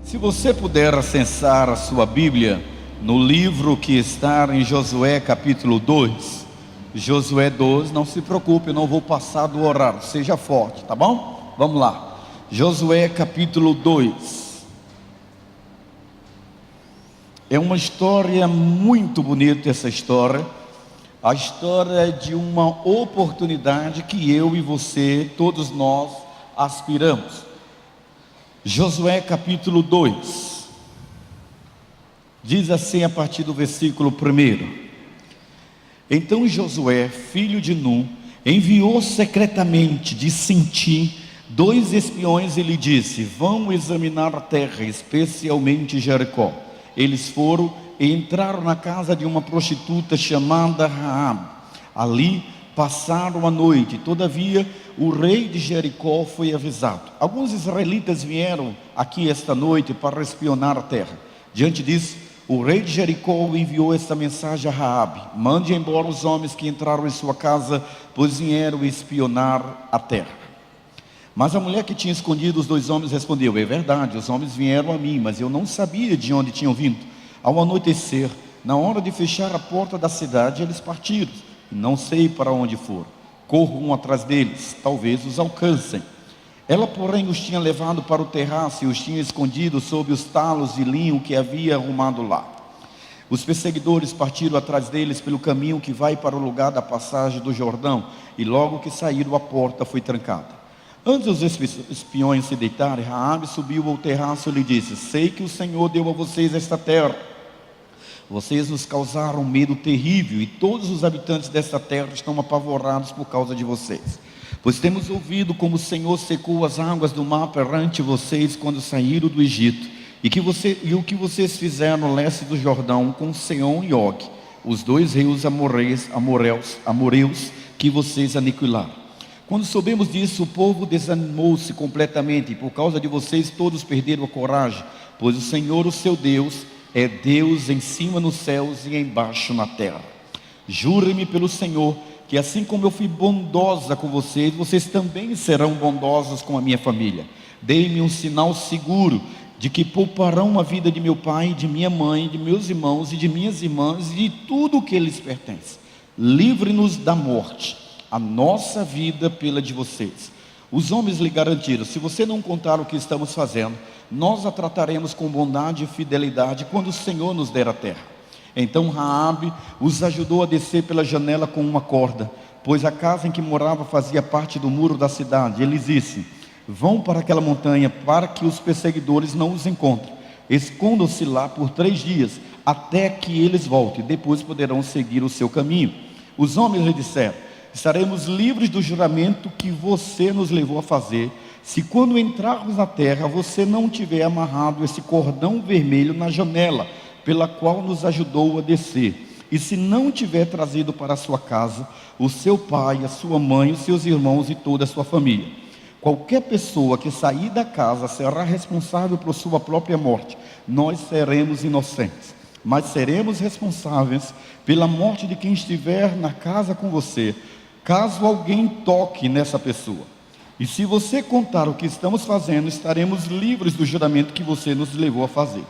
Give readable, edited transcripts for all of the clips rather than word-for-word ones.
Se você puder acessar a sua Bíblia no livro que está em Josué capítulo 2, Josué 2, não se preocupe, eu não vou passar do horário, seja forte, tá bom? Vamos lá, Josué capítulo 2. É uma história muito bonita essa história. A história de uma oportunidade que eu e você, todos nós, aspiramos. Josué capítulo 2, diz assim a partir do versículo 1: Então Josué, filho de Nun, enviou secretamente de Sitim 2 espiões e lhe disse: Vão examinar a terra, especialmente Jericó. Eles foram e entraram na casa de uma prostituta chamada Raabe. Ali passaram a noite. Todavia o rei de Jericó foi avisado. Alguns israelitas vieram aqui esta noite para espionar a terra. Diante disso, o rei de Jericó enviou esta mensagem a Raabe: Mande embora os homens que entraram em sua casa, pois vieram espionar a terra. Mas a mulher que tinha escondido os 2 homens respondeu: É verdade, os homens vieram a mim, mas eu não sabia de onde tinham vindo. Ao anoitecer, na hora de fechar a porta da cidade, eles partiram. Não sei para onde foram. Corram atrás deles, talvez os alcancem. Ela, porém, os tinha levado para o terraço e os tinha escondido sob os talos de linho que havia arrumado lá. Os perseguidores partiram atrás deles pelo caminho que vai para o lugar da passagem do Jordão, e logo que saíram, a porta foi trancada. Antes dos espiões se deitarem, Raabe subiu ao terraço e lhe disse: Sei que o Senhor deu a vocês esta terra. Vocês nos causaram medo terrível, e todos os habitantes desta terra estão apavorados por causa de vocês. Pois temos ouvido como o Senhor secou as águas do mar perante vocês quando saíram do Egito, e o que vocês fizeram no leste do Jordão com Seom e Og, os 2 rios amoreus que vocês aniquilaram. Quando soubemos disso, o povo desanimou-se completamente, e por causa de vocês todos perderam a coragem, pois o Senhor, o seu Deus, é Deus em cima nos céus e embaixo na terra. Jurem-me pelo Senhor, que assim como eu fui bondosa com vocês, vocês também serão bondosos com a minha família. Deem-me um sinal seguro de que pouparão a vida de meu pai, de minha mãe, de meus irmãos e de minhas irmãs, e de tudo o que lhes pertence. Livre-nos da morte, a nossa vida pela de vocês. Os homens lhe garantiram: Se você não contar o que estamos fazendo, nós a trataremos com bondade e fidelidade quando o Senhor nos der a terra. Então Raabe os ajudou a descer pela janela com uma corda, pois a casa em que morava fazia parte do muro da cidade. Ele disse: Vão para aquela montanha para que os perseguidores não os encontrem. Escondam-se lá por 3 dias, até que eles voltem. Depois poderão seguir o seu caminho. Os homens lhe disseram: Estaremos livres do juramento que você nos levou a fazer, se quando entrarmos na terra, você não tiver amarrado esse cordão vermelho na janela, pela qual nos ajudou a descer, e se não tiver trazido para a sua casa o seu pai, a sua mãe, os seus irmãos e toda a sua família. Qualquer pessoa que sair da casa será responsável por sua própria morte. Nós seremos inocentes, mas seremos responsáveis pela morte de quem estiver na casa com você, caso alguém toque nessa pessoa. E se você contar o que estamos fazendo, estaremos livres do juramento que você nos levou a fazer.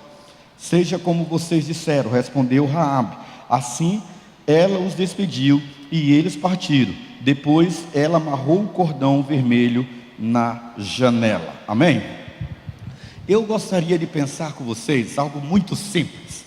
Seja como vocês disseram, respondeu Raabe. Assim ela os despediu e eles partiram. Depois ela amarrou o cordão vermelho na janela. Amém? Eu gostaria de pensar com vocês algo muito simples.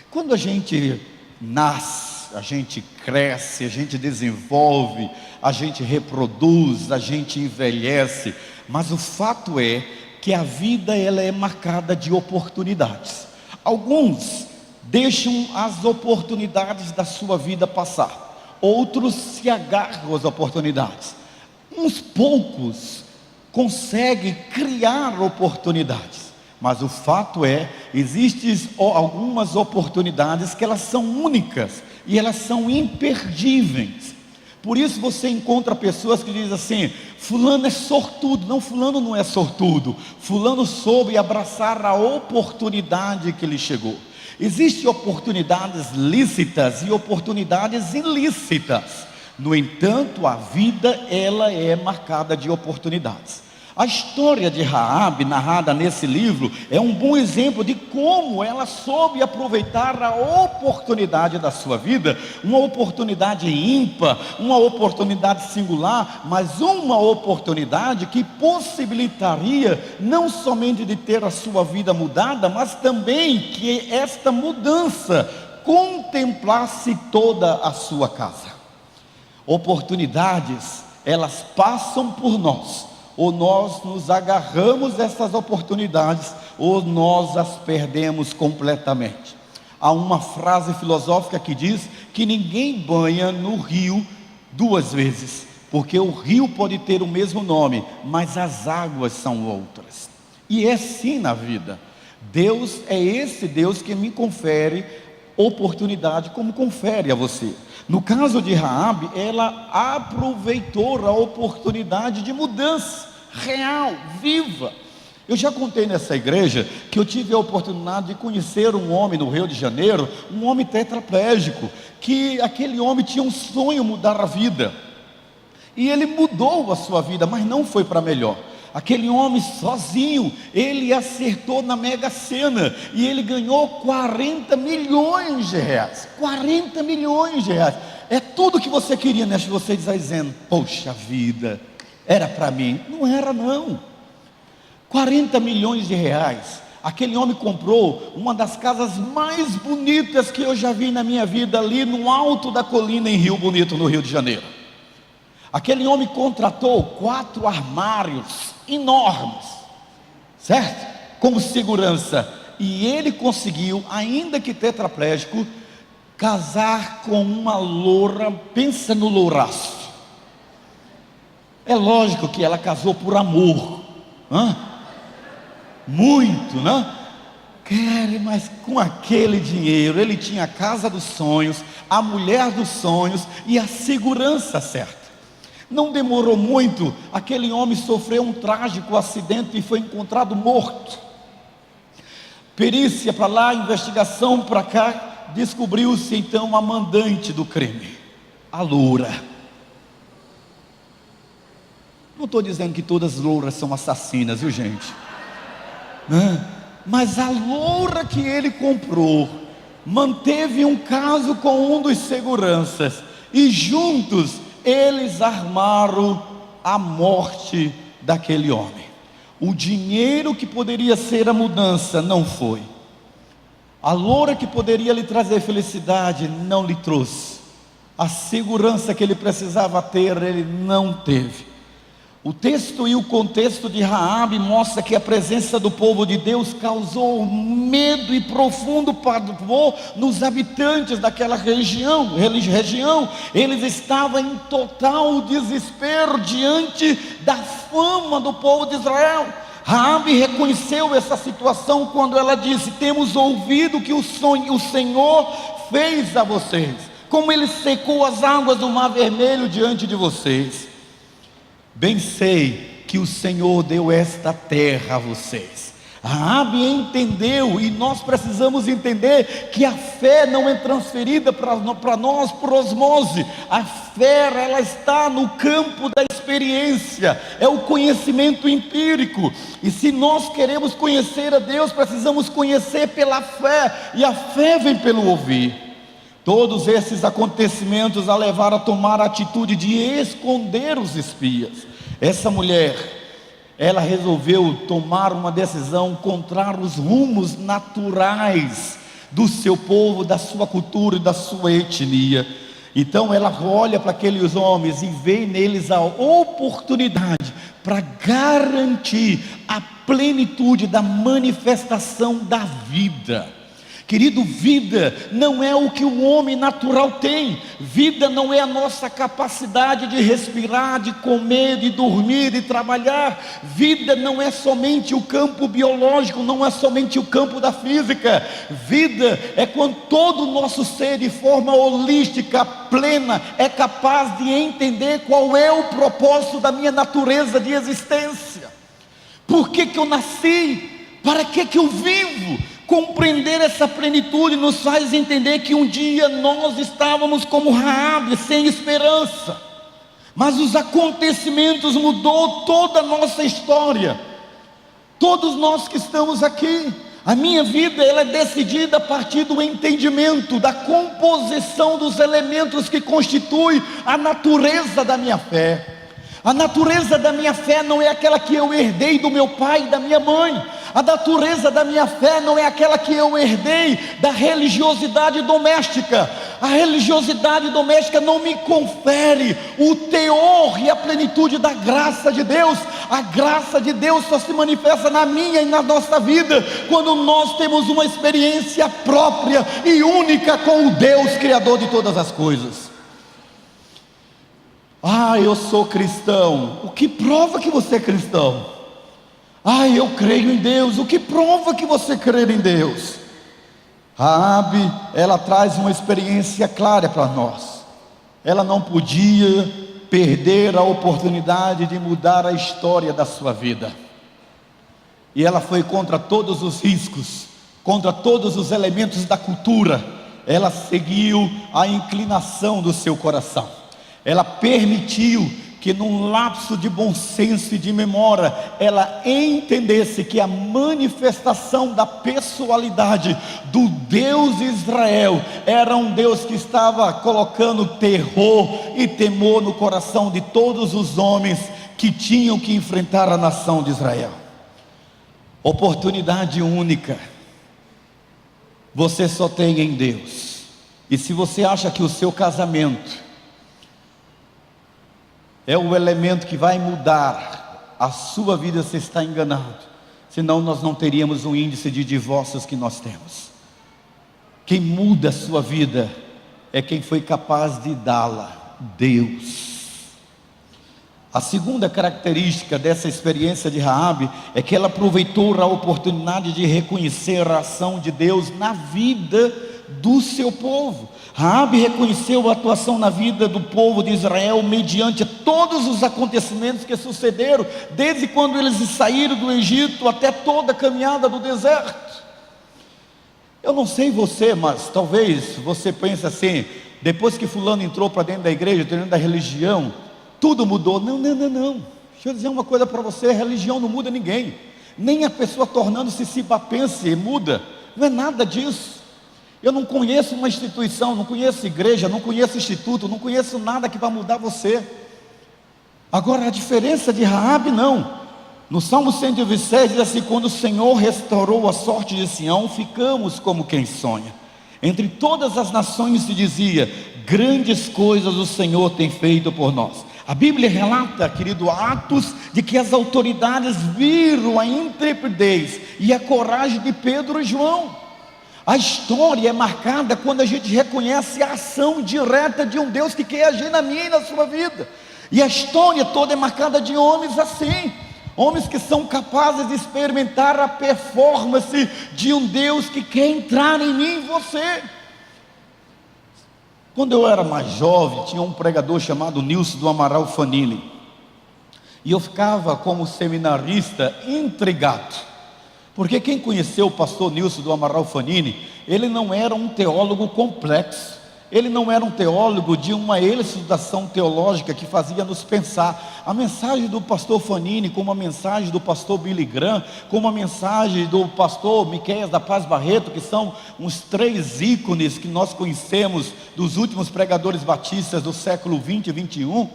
Quando a gente nasce, a gente cresce, a gente desenvolve, a gente reproduz, a gente envelhece, mas o fato é que a vida ela é marcada de oportunidades. Alguns deixam as oportunidades da sua vida passar, outros se agarram às oportunidades. Uns poucos conseguem criar oportunidades, mas o fato é, existem algumas oportunidades que elas são únicas e elas são imperdíveis. Por isso você encontra pessoas que dizem assim: fulano é sortudo. Não, fulano não é sortudo. Fulano soube abraçar a oportunidade que lhe chegou. Existem oportunidades lícitas e oportunidades ilícitas. No entanto, a vida ela é marcada de oportunidades. A história de Raabe, narrada nesse livro, é um bom exemplo de como ela soube aproveitar a oportunidade da sua vida, uma oportunidade ímpar, uma oportunidade singular, mas uma oportunidade que possibilitaria não somente de ter a sua vida mudada, mas também que esta mudança contemplasse toda a sua casa. Oportunidades, elas passam por nós. Ou nós nos agarramos dessas oportunidades, ou nós as perdemos completamente. Há uma frase filosófica que diz que ninguém banha no rio duas vezes, porque o rio pode ter o mesmo nome, mas as águas são outras. E é assim na vida. Deus é esse Deus que me confere oportunidade como confere a você. No caso de Raabe, ela aproveitou a oportunidade de mudança real, viva. Eu já contei nessa igreja que eu tive a oportunidade de conhecer um homem no Rio de Janeiro, um homem tetraplégico, que aquele homem tinha um sonho mudar a vida, e ele mudou a sua vida, mas não foi para melhor. Aquele homem sozinho, ele acertou na Mega Sena, e ele ganhou 40 milhões de reais, 40 milhões de reais, é tudo que você queria, né? Você dizendo, poxa vida, era para mim. Não era não. 40 milhões de reais, aquele homem comprou uma das casas mais bonitas que eu já vi na minha vida, ali no alto da colina em Rio Bonito, no Rio de Janeiro. Aquele homem contratou 4 armários enormes, certo? Como segurança, e ele conseguiu, ainda que tetraplégico, casar com uma loura. Pensa no louraço. É lógico que ela casou por amor, muito, né? Mas com aquele dinheiro, ele tinha a casa dos sonhos, a mulher dos sonhos e a segurança certa. Não demorou muito, aquele homem sofreu um trágico acidente e foi encontrado morto. Perícia para lá, investigação para cá, descobriu-se então a mandante do crime, a loura. Não estou dizendo que todas as louras são assassinas, viu gente? Mas a loura que ele comprou manteve um caso com um dos seguranças, e juntos eles armaram a morte daquele homem. O dinheiro que poderia ser a mudança não foi. A loura que poderia lhe trazer felicidade não lhe trouxe. A segurança que ele precisava ter, ele não teve. O texto e o contexto de Raabe mostra que a presença do povo de Deus causou medo e profundo pavor nos habitantes daquela região. Eles estavam em total desespero diante da fama do povo de Israel. Raabe reconheceu essa situação quando ela disse: temos ouvido que o Senhor fez a vocês, como Ele secou as águas do Mar Vermelho diante de vocês. Bem sei que o Senhor deu esta terra a vocês. Raabe entendeu, e nós precisamos entender que a fé não é transferida para nós por osmose. A fé, ela está no campo da experiência, é o conhecimento empírico. E se nós queremos conhecer a Deus, precisamos conhecer pela fé, e a fé vem pelo ouvir. Todos esses acontecimentos a levaram a tomar a atitude de esconder os espias. Essa mulher, ela resolveu tomar uma decisão contra os rumos naturais do seu povo, da sua cultura e da sua etnia. Então ela olha para aqueles homens e vê neles a oportunidade para garantir a plenitude da manifestação da vida. Querido, vida não é o que o homem natural tem. Vida não é a nossa capacidade de respirar, de comer, de dormir, de trabalhar. Vida não é somente o campo biológico, não é somente o campo da física. Vida é quando todo o nosso ser, de forma holística, plena, é capaz de entender qual é o propósito da minha natureza de existência. Por que eu nasci? Para que eu vivo? Compreender essa plenitude nos faz entender que um dia nós estávamos como Raabe, sem esperança. Mas os acontecimentos mudou toda a nossa história. Todos nós que estamos aqui, a minha vida ela é decidida a partir do entendimento, da composição dos elementos que constituem a natureza da minha fé. A natureza da minha fé não é aquela que eu herdei do meu pai e da minha mãe. A natureza da minha fé não é aquela que eu herdei da religiosidade doméstica. A religiosidade doméstica não me confere o teor e a plenitude da graça de Deus. A graça de Deus só se manifesta na minha e na nossa vida quando nós temos uma experiência própria e única com o Deus Criador de todas as coisas. Eu sou cristão. O que prova que você é cristão? Eu creio em Deus. O que prova que você crê em Deus? Raabe, ela traz uma experiência clara para nós. Ela não podia perder a oportunidade de mudar a história da sua vida. E ela foi contra todos os riscos, contra todos os elementos da cultura. Ela seguiu a inclinação do seu coração. Ela permitiu que num lapso de bom senso e de memória, ela entendesse que a manifestação da pessoalidade do Deus de Israel, era um Deus que estava colocando terror e temor no coração de todos os homens que tinham que enfrentar a nação de Israel. Oportunidade única, você só tem em Deus. E se você acha que o seu casamento é o elemento que vai mudar a sua vida, você está enganado. Senão nós não teríamos o índice de divórcios que nós temos. Quem muda a sua vida é quem foi capaz de dá-la, Deus. A segunda característica dessa experiência de Raabe é que ela aproveitou a oportunidade de reconhecer a ação de Deus na vida do seu povo. Raabe reconheceu a atuação na vida do povo de Israel mediante todos os acontecimentos que sucederam, desde quando eles saíram do Egito até toda a caminhada do deserto. Eu não sei você, mas talvez você pense assim: depois que fulano entrou para dentro da igreja, dentro da religião, tudo mudou. Não. Deixa eu dizer uma coisa para você: a religião não muda ninguém, nem a pessoa tornando-se cibapense muda. Não é nada disso. Eu não conheço uma instituição, não conheço igreja, não conheço instituto, não conheço nada que vai mudar você. Agora, a diferença de Raabe não. No Salmo 127 diz assim: quando o Senhor restaurou a sorte de Sião, ficamos como quem sonha. Entre todas as nações se dizia: grandes coisas o Senhor tem feito por nós. A Bíblia relata, querido, atos de que as autoridades viram a intrepidez e a coragem de Pedro e João. A história é marcada quando a gente reconhece a ação direta de um Deus que quer agir na minha e na sua vida. E a história toda é marcada de homens assim, homens que são capazes de experimentar a performance de um Deus que quer entrar em mim e em você. Quando eu era mais jovem, tinha um pregador chamado Nilson do Amaral Fanini, e eu ficava como seminarista intrigado. Porque quem conheceu o pastor Nilson do Amaral Fanini, ele não era um teólogo complexo, ele não era um teólogo de uma elucidação teológica que fazia nos pensar. A mensagem do pastor Fanini, como a mensagem do pastor Billy Graham, como a mensagem do pastor Miqueias da Paz Barreto, que são uns 3 ícones que nós conhecemos dos últimos pregadores batistas do século 20 e 21,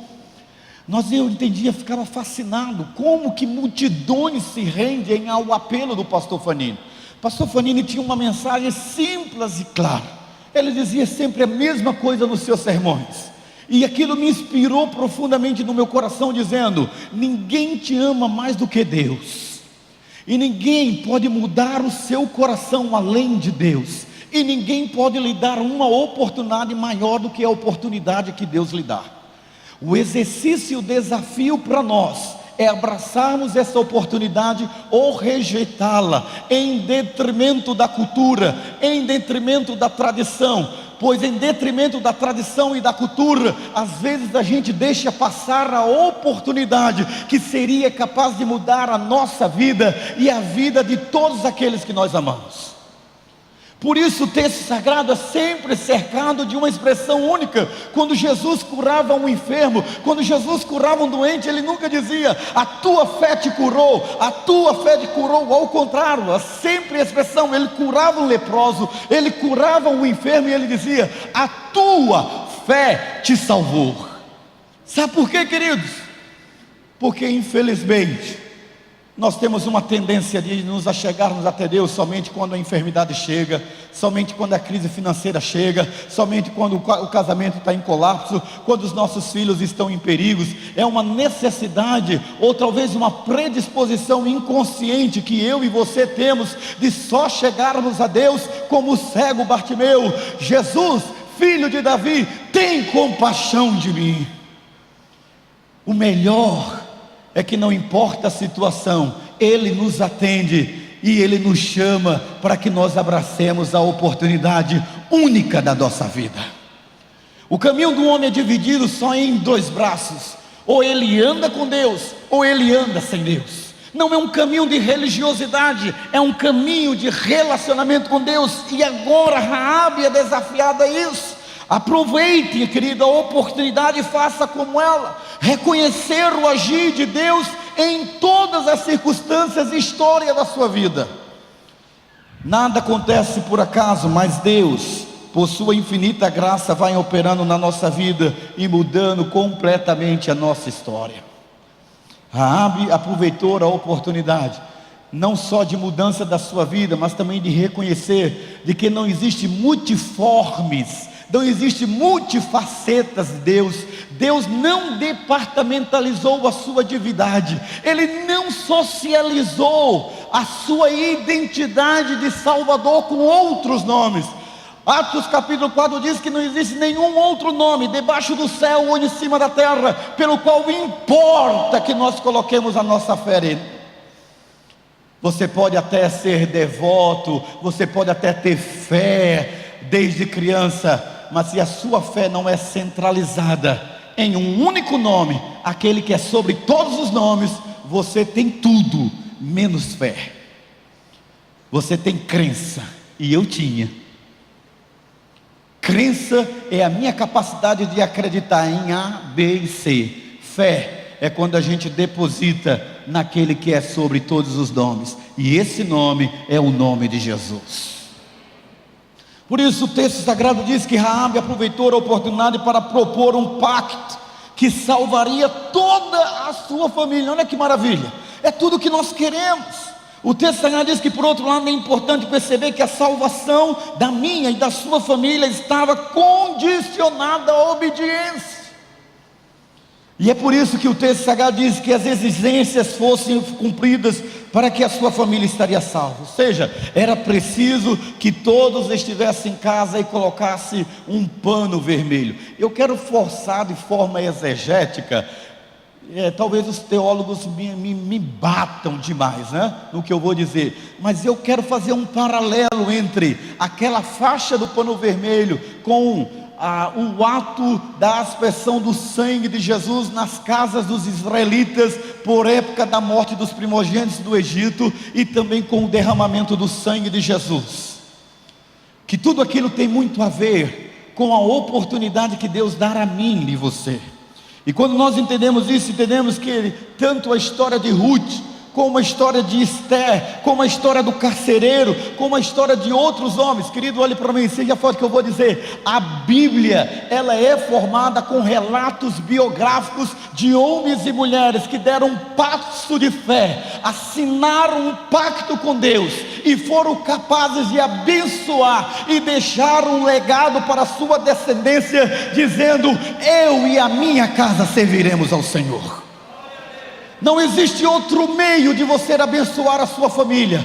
eu entendia, ficava fascinado, como que multidões se rendem ao apelo do pastor Fanini. O pastor Fanini tinha uma mensagem simples e clara, ele dizia sempre a mesma coisa nos seus sermões, e aquilo me inspirou profundamente no meu coração, dizendo: ninguém te ama mais do que Deus, e ninguém pode mudar o seu coração além de Deus, e ninguém pode lhe dar uma oportunidade maior do que a oportunidade que Deus lhe dá. O exercício e o desafio para nós é abraçarmos essa oportunidade ou rejeitá-la, em detrimento da cultura, em detrimento da tradição. Pois em detrimento da tradição e da cultura, às vezes a gente deixa passar a oportunidade que seria capaz de mudar a nossa vida e a vida de todos aqueles que nós amamos. Por isso o texto sagrado é sempre cercado de uma expressão única. Quando Jesus curava um enfermo, quando Jesus curava um doente, ele nunca dizia: a tua fé te curou, a tua fé te curou. Ao contrário, é sempre a expressão: ele curava um leproso, ele curava um enfermo e ele dizia: a tua fé te salvou. Sabe por quê, queridos? Porque infelizmente nós temos uma tendência de nos achegarmos até Deus somente quando a enfermidade chega, somente quando a crise financeira chega, somente quando o casamento está em colapso, quando os nossos filhos estão em perigos. É uma necessidade, ou talvez uma predisposição inconsciente que eu e você temos, de só chegarmos a Deus como o cego Bartimeu: Jesus, filho de Davi, tem compaixão de mim. O melhor é que não importa a situação, Ele nos atende e Ele nos chama para que nós abracemos a oportunidade única da nossa vida. O caminho do homem é dividido só em dois braços: ou ele anda com Deus, ou ele anda sem Deus. Não é um caminho de religiosidade, é um caminho de relacionamento com Deus. E agora Raabe é desafiada a isso. Aproveite, querida, a oportunidade e faça como ela: reconhecer o agir de Deus em todas as circunstâncias e história da sua vida. Nada acontece por acaso, mas Deus, por sua infinita graça, vai operando na nossa vida e mudando completamente a nossa história. Raabe aproveitou a oportunidade, não só de mudança da sua vida, mas também de reconhecer de que não existe multiformes, não existe multifacetas de Deus. Deus não departamentalizou a sua divindade, Ele não socializou a sua identidade de Salvador com outros nomes. Atos capítulo 4 diz que não existe nenhum outro nome debaixo do céu ou em cima da terra pelo qual importa que nós coloquemos a nossa fé nele. Você pode até ser devoto, você pode até ter fé desde criança, mas se a sua fé não é centralizada em um único nome, aquele que é sobre todos os nomes, você tem tudo menos fé. Você tem crença, e eu tinha. Crença é a minha capacidade de acreditar em A, B e C. Fé é quando a gente deposita naquele que é sobre todos os nomes, e esse nome é o nome de Jesus. Por isso o texto sagrado diz que Raabe aproveitou a oportunidade para propor um pacto que salvaria toda a sua família. Olha que maravilha, é tudo o que nós queremos. O texto sagrado diz que, por outro lado, é importante perceber que a salvação da minha e da sua família estava condicionada à obediência. E é por isso que o texto sagrado diz que as exigências fossem cumpridas para que a sua família estaria salva. Ou seja, era preciso que todos estivessem em casa e colocassem um pano vermelho. Eu quero forçar de forma exegética, talvez os teólogos me batam demais, né, no que eu vou dizer, mas eu quero fazer um paralelo entre aquela faixa do pano vermelho com o ato da aspersão do sangue de Jesus nas casas dos israelitas por época da morte dos primogênitos do Egito, e também com o derramamento do sangue de Jesus. Que tudo aquilo tem muito a ver com a oportunidade que Deus dá a mim e você. E quando nós entendemos isso, entendemos que tanto a história de Ruth, como a história de Esther, como a história do carcereiro, como a história de outros homens, querido, olhe para mim, seja forte que eu vou dizer: a Bíblia, ela é formada com relatos biográficos de homens e mulheres que deram um passo de fé, assinaram um pacto com Deus e foram capazes de abençoar e deixar um legado para a sua descendência, dizendo: eu e a minha casa serviremos ao Senhor. Não existe outro meio de você abençoar a sua família,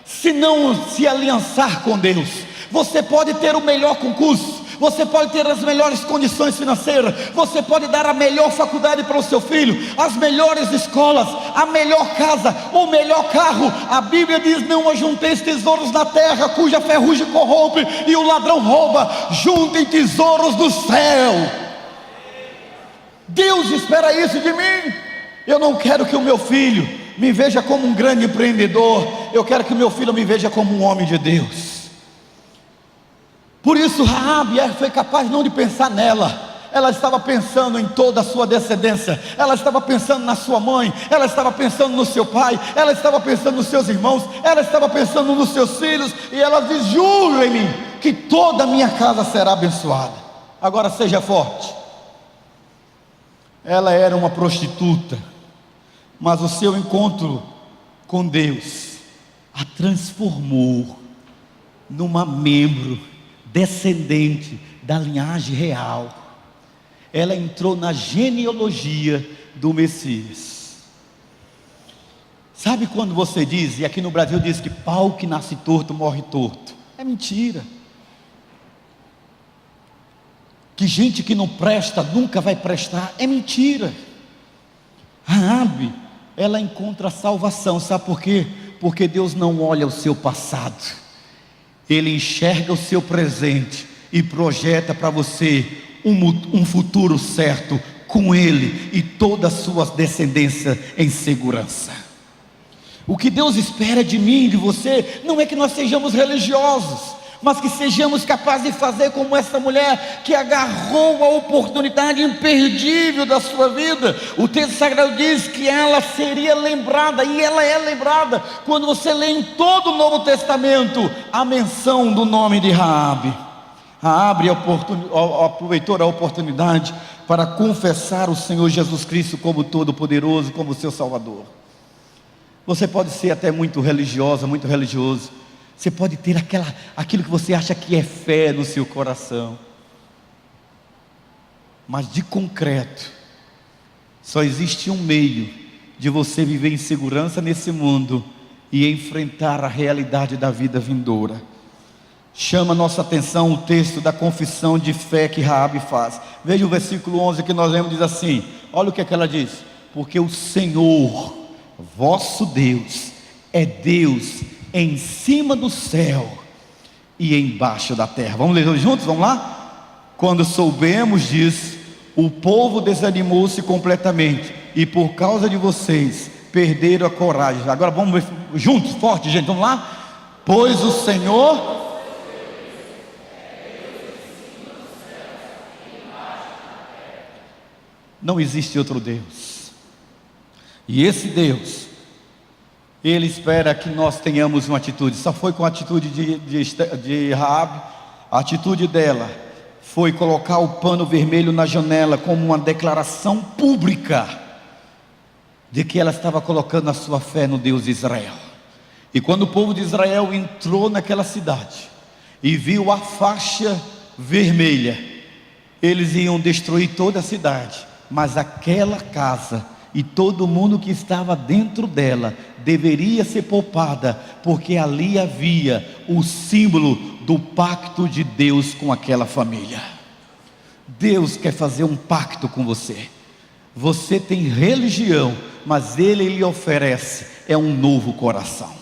senão se aliançar com Deus. Você pode ter o melhor concurso, você pode ter as melhores condições financeiras, você pode dar a melhor faculdade para o seu filho, as melhores escolas, a melhor casa, o melhor carro. A Bíblia diz: não ajunteis tesouros na terra, cuja ferrugem corrompe e o ladrão rouba. Juntem tesouros do céu. Deus espera isso de mim. Eu não quero que o meu filho me veja como um grande empreendedor, eu quero que o meu filho me veja como um homem de Deus. Por isso Raabe foi capaz não de pensar nela. Ela estava pensando em toda a sua descendência, ela estava pensando na sua mãe, ela estava pensando no seu pai, ela estava pensando nos seus irmãos, ela estava pensando nos seus filhos, e ela diz: jurem-me que toda a minha casa será abençoada. Agora seja forte. Ela era uma prostituta, mas o seu encontro com Deus a transformou numa membro descendente da linhagem real. Ela entrou na genealogia do Messias. Sabe quando você diz, e aqui no Brasil diz que pau que nasce torto morre torto? É mentira. Que gente que não presta nunca vai prestar, é mentira. Raabe, ela encontra salvação, sabe por quê? Porque Deus não olha o seu passado, Ele enxerga o seu presente e projeta para você um futuro certo com Ele e toda a sua descendência em segurança. O que Deus espera de mim e de você não é que nós sejamos religiosos, mas que sejamos capazes de fazer como essa mulher que agarrou a oportunidade imperdível da sua vida. O texto sagrado diz que ela seria lembrada, e ela é lembrada quando você lê em todo o Novo Testamento a menção do nome de Raabe. Raabe aproveitou a oportunidade para confessar o Senhor Jesus Cristo como Todo-Poderoso, como seu Salvador. Você pode ser até muito religiosa, muito religioso. Você pode ter aquilo que você acha que é fé no seu coração, mas de concreto, só existe um meio de você viver em segurança nesse mundo e enfrentar a realidade da vida vindoura. Chama a nossa atenção o texto da confissão de fé que Raabe faz. Veja o versículo 11 que nós lemos, diz assim, olha o que é que ela diz: porque o Senhor, vosso Deus, é Deus em cima do céu e embaixo da terra. Vamos ler juntos? Vamos lá? Quando soubemos disso, o povo desanimou-se completamente, e por causa de vocês, perderam a coragem. Agora vamos ver juntos, forte, gente, vamos lá? Pois o Senhor... Não existe outro Deus, e esse Deus, Ele espera que nós tenhamos uma atitude. Só foi com a atitude de Raabe. A atitude dela foi colocar o pano vermelho na janela como uma declaração pública de que ela estava colocando a sua fé no Deus de Israel. E quando o povo de Israel entrou naquela cidade e viu a faixa vermelha, eles iam destruir toda a cidade, mas aquela casa e todo mundo que estava dentro dela deveria ser poupada, porque ali havia o símbolo do pacto de Deus com aquela família. Deus quer fazer um pacto com você. Você tem religião, mas Ele lhe oferece um novo coração.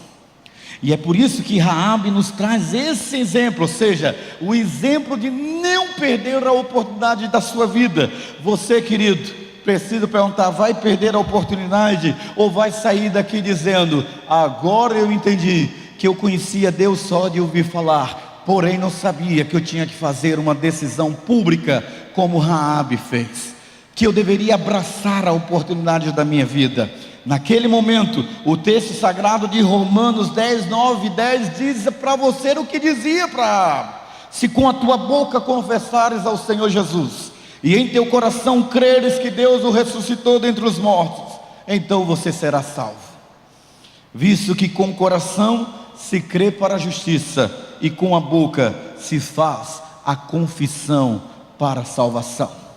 E é por isso que Raabe nos traz esse exemplo, ou seja, o exemplo de não perder a oportunidade da sua vida. Você, querido, preciso perguntar: vai perder a oportunidade ou vai sair daqui dizendo: agora eu entendi que eu conhecia Deus só de ouvir falar, porém não sabia que eu tinha que fazer uma decisão pública como Raabe fez, que eu deveria abraçar a oportunidade da minha vida. Naquele momento, o texto sagrado de Romanos 10, 9 e 10 diz para você o que dizia para Raabe: se com a tua boca confessares ao Senhor Jesus e em teu coração creres que Deus o ressuscitou dentre os mortos, então você será salvo. Visto que com o coração se crê para a justiça e com a boca se faz a confissão para a salvação.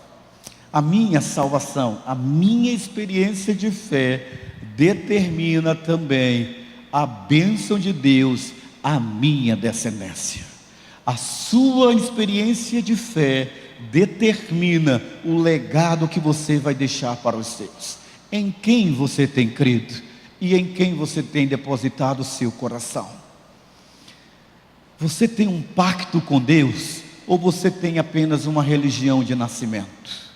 A minha salvação, a minha experiência de fé determina também a bênção de Deus, a minha descendência. A sua experiência de fé determina o legado que você vai deixar para os seus. Em quem você tem crido e em quem você tem depositado o seu coração. Você tem um pacto com Deus ou você tem apenas uma religião de nascimento?